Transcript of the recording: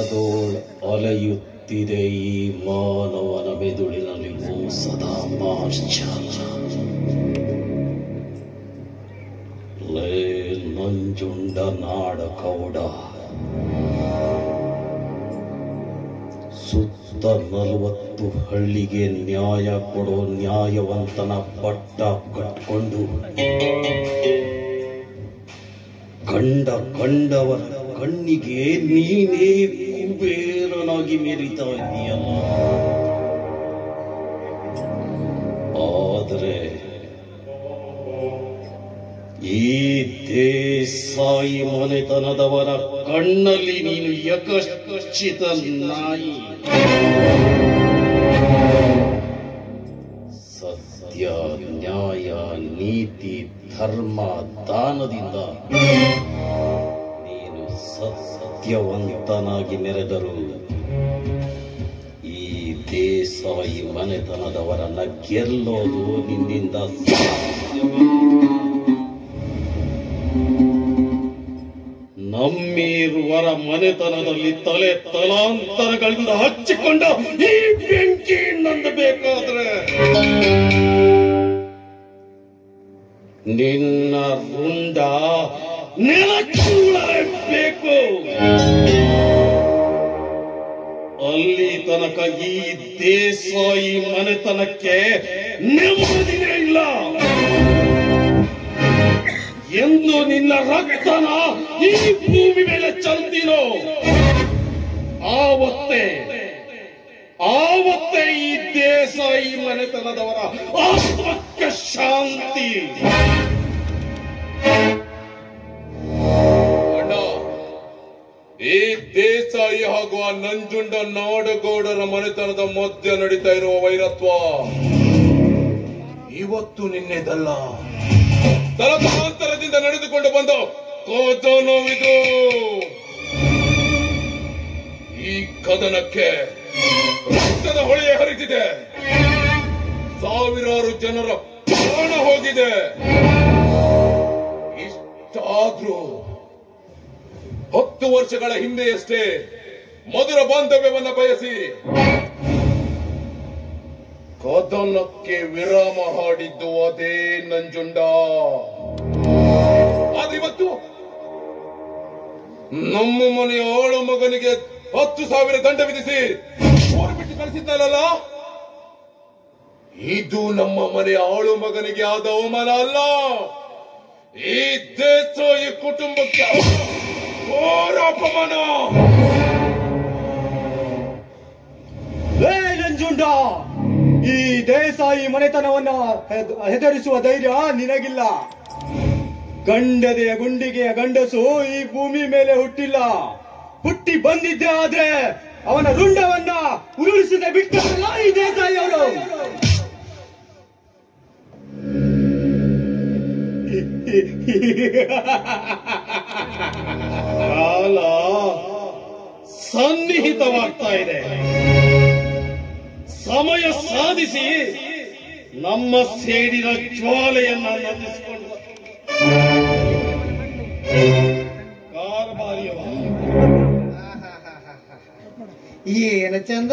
ಸಮುದ್ರದೋಳ್ ಅಲೆಯುತ್ತಿದೆ ಈ ಮಾನವನ ಮೆದುಳಿನಲ್ಲಿ ಸದಾ ಮಾರ್ಚಾಲ. ಲೇ ನಂಜುಂಡ ನಾಡ ಕೌಡ, ಸುತ್ತ 40 ಹಳ್ಳಿಗೆ ನ್ಯಾಯ ಕೊಡೋ ನ್ಯಾಯವಂತನ ಪಟ್ಟ ಕಟ್ಕೊಂಡು ಕಂಡವರ ಕಣ್ಣಿಗೆ ನೀನೇ ಕುಬೇರನಾಗಿ ಮೆರಿತಾ ಇದೆಯಲ್ಲ. ಆದರೆ ಈ ದೇಸಾಯಿ ಮನೆತನದವರ ಕಣ್ಣಲ್ಲಿ ನೀನು ಯಕಶ್ಚಿತ ನಾಯಿ. ಸತ್ಯ, ನ್ಯಾಯ, ನೀತಿ, ಧರ್ಮ, ದಾನದಿಂದ ನೀನು ಸತ್ಯವಂತನಾಗಿ ಮೆರೆದರು ಈ ದೇಸಾಯಿ ಮನೆತನದವರನ್ನ ಗೆಲ್ಲೋದು ನಿನ್ನಿಂದ ನಮ್ಮೀರುವರ ಮನೆತನದಲ್ಲಿ ತಲಾಂತರಗಳಿಂದ ಹಚ್ಚಿಕೊಂಡ ಈ ಬೆಂಕಿ ನಂದಬೇಕಾದ್ರೆ ನಿನ್ನ ರುಂಡ ನೆಲಕ್ಕೂಳಬೇಕು. ಅಲ್ಲಿ ತನಕ ಈ ದೇಸಾಯಿ ಮನೆತನಕ್ಕೆ ನೆಮ್ಮದಿನೇ ಇಲ್ಲ. ಎಂದು ನಿನ್ನ ರಕ್ತನ ಈ ಭೂಮಿ ಮೇಲೆ ಚಲ್ತೀನೋ ಆವತ್ತೇ ಈ ದೇಸಾಯಿ ಮನೆತನದವರ ಆತ್ಮಕ್ಕೆ ಶಾಂತಿ. ಅಣ್ಣ, ಈ ದೇಸಾಯಿ ಹಾಗೂ ಆ ನಂಜುಂಡ ನಾಡಗೌಡರ ಮನೆತನದ ಮಧ್ಯ ನಡೀತಾ ಇರುವ ವೈರತ್ವ ಇವತ್ತು ನಿನ್ನೆದಲ್ಲ, ತಲತಲಾಂತರದಿಂದ ನಡೆದುಕೊಂಡು ಬಂದ ಕೋತೋನೋವಿದು. ಈ ಕದನಕ್ಕೆ ರಕ್ತದ ಹೊಳೆಯ ಹರಿದಿದೆ, ಸಾವಿರಾರು ಜನರ ಪ್ರಾಣ ಹೋಗಿದೆ. ಇಷ್ಟಾದ್ರೂ 10 ವರ್ಷಗಳ ಹಿಂದೆಯಷ್ಟೇ ಮಧುರ ಬಾಂಧವ್ಯವನ್ನ ಬಯಸಿ ಕದನಕ್ಕೆ ವಿರಾಮ ಹಾಡಿದ್ದು ಅದೇ ನಂಜುಂಡ. ಆದ್ರೆ ಇವತ್ತು ನಮ್ಮ ಮನೆಯ ಆಳು ಮಗನಿಗೆ 10,000 ದಂಡ ವಿಧಿಸಿ ಊರು ಬಿಟ್ಟು ಕಳಿಸಿದ್ದಲ್ಲ, ಇದು ನಮ್ಮ ಮನೆಯ ಆಳು ಮಗನಿಗೆ ಆದ ಅವಮಾನ ಅಲ್ಲ, ಈ ದೇಸಾಯಿ ಕುಟುಂಬಕ್ಕೆ ಘೋರ ಅಪಮಾನ. ನಂಜುಂಡ, ಈ ದೇಸಾಯಿ ಮನೆತನವನ್ನ ಹೆದರಿಸುವ ಧೈರ್ಯ ನಿನಗಿಲ್ಲ. ಗಂಡದೆಯ ಗುಂಡಿಗೆಯ ಗಂಡಸು ಈ ಭೂಮಿ ಮೇಲೆ ಹುಟ್ಟಿಲ್ಲ. ಹುಟ್ಟಿ ಬಂದಿದ್ದೆ ಆದ್ರೆ ಅವನ ರುಂಡವನ್ನ ಉರುಳಿಸದೆ ಬಿಟ್ಟಲ್ಲ ಈ ದೇಸಾಯಿ ಅವರು. ಕಾಲ ಸನ್ನಿಹಿತವಾಗ್ತಾ ಇದೆ. ಸಮಯ ಸಾಧಿಸಿ ನಮ್ಮ ಸೇಡಿನ ಜ್ವಾಲೆಯನ್ನ ನಂದಿಸಿಕೊಂಡು ಏನು ಚಂದ.